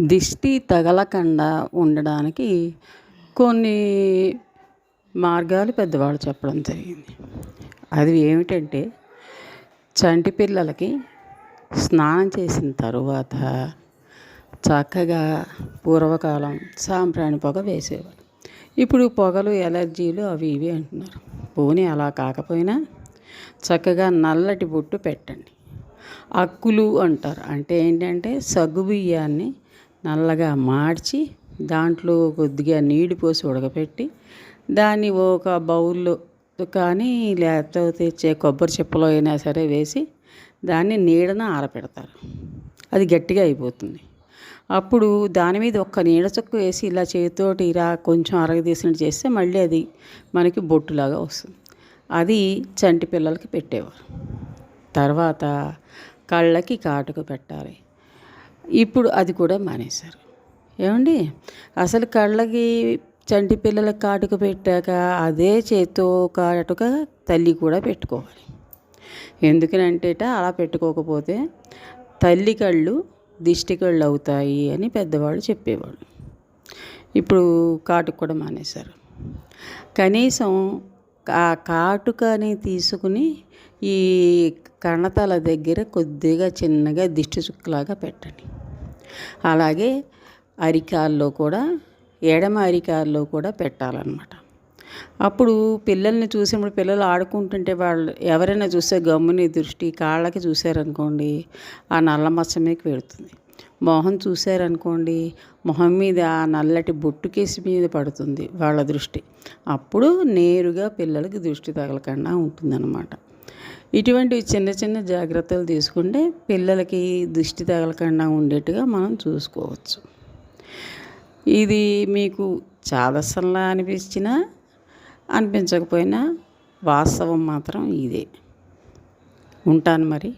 దిష్టి తగలకుండా ఉండడానికి కొన్ని మార్గాలు పెద్దవాళ్ళు చెప్పడం జరిగింది. అది ఏమిటంటే, చంటి పిల్లలకి స్నానం చేసిన తరువాత చక్కగా పూర్వకాలం సాంబ్రాణి పొగ వేసేవారు. ఇప్పుడు పొగలు ఎలర్జీలు అవి ఇవి అంటున్నారు. పోనీ అలా కాకపోయినా చక్కగా నల్లటి బొట్టు పెట్టండి. అక్కులు అంటారు. అంటే ఏంటంటే సగ్గుబియ్యాన్ని నల్లగా మార్చి దాంట్లో కొద్దిగా నీళ్ళు పోసి ఉడకపెట్టి దాన్ని ఒక బౌల్లో కానీ లేకపోతే కొబ్బరి చిప్పలో అయినా సరే వేసి దాన్ని నీడన ఆరపెడతారు. అది గట్టిగా అయిపోతుంది. అప్పుడు దాని మీద ఒక్క నీడ చుక్క వేసి ఇలా చేతితోటి ఇలా కొంచెం అరగదీసినట్టు చేస్తే మళ్ళీ అది మనకి బొట్టులాగా వస్తుంది. అది చంటి పిల్లలకి పెట్టేవారు. తర్వాత కళ్ళకి కాటుక పెట్టాలి. ఇప్పుడు అది కూడా మానేశారు. ఏమండి, అసలు కళ్ళకి చంటి పిల్లలకు కాటుక పెట్టాక అదే చేత్తో కాటుక తల్లి కూడా పెట్టుకోవాలి. ఎందుకనంటేట అలా పెట్టుకోకపోతే తల్లి కళ్ళు దిష్టి కళ్ళు అవుతాయి అని పెద్దవాళ్ళు చెప్పేవాళ్ళు. ఇప్పుడు కాటుక కూడా మానేశారు. కనీసం ఆ కాటుకని తీసుకుని ఈ కణతల దగ్గర కొద్దిగా చిన్నగా దిష్టి చుక్కలాగా పెట్టండి. అలాగే అరికాల్లో కూడా ఎడమ అరికాల్లో కూడా పెట్టాలన్నమాట. అప్పుడు పిల్లల్ని చూసినప్పుడు పిల్లలు ఆడుకుంటుంటే వాళ్ళు ఎవరైనా చూస్తే గమ్ముని దృష్టి కాళ్ళకి చూశారనుకోండి ఆ నల్ల మచ్చ మీకు పెడుతుంది. మొహం చూశారనుకోండి మొహం మీద ఆ నల్లటి బొట్టుకేసి మీద పడుతుంది వాళ్ళ దృష్టి. అప్పుడు నేరుగా పిల్లలకి దృష్టి తగలకుండా ఉంటుందన్నమాట. ఇటువంటి చిన్న చిన్న జాగ్రత్తలు తీసుకుంటే పిల్లలకి దృష్టి తగలకుండా ఉండేట్టుగా మనం చూసుకోవచ్చు. ఇది మీకు చాదస్తంలా అనిపించినా అనిపించకపోయినా వాస్తవం మాత్రం ఇదే. ఉంటాను మరి.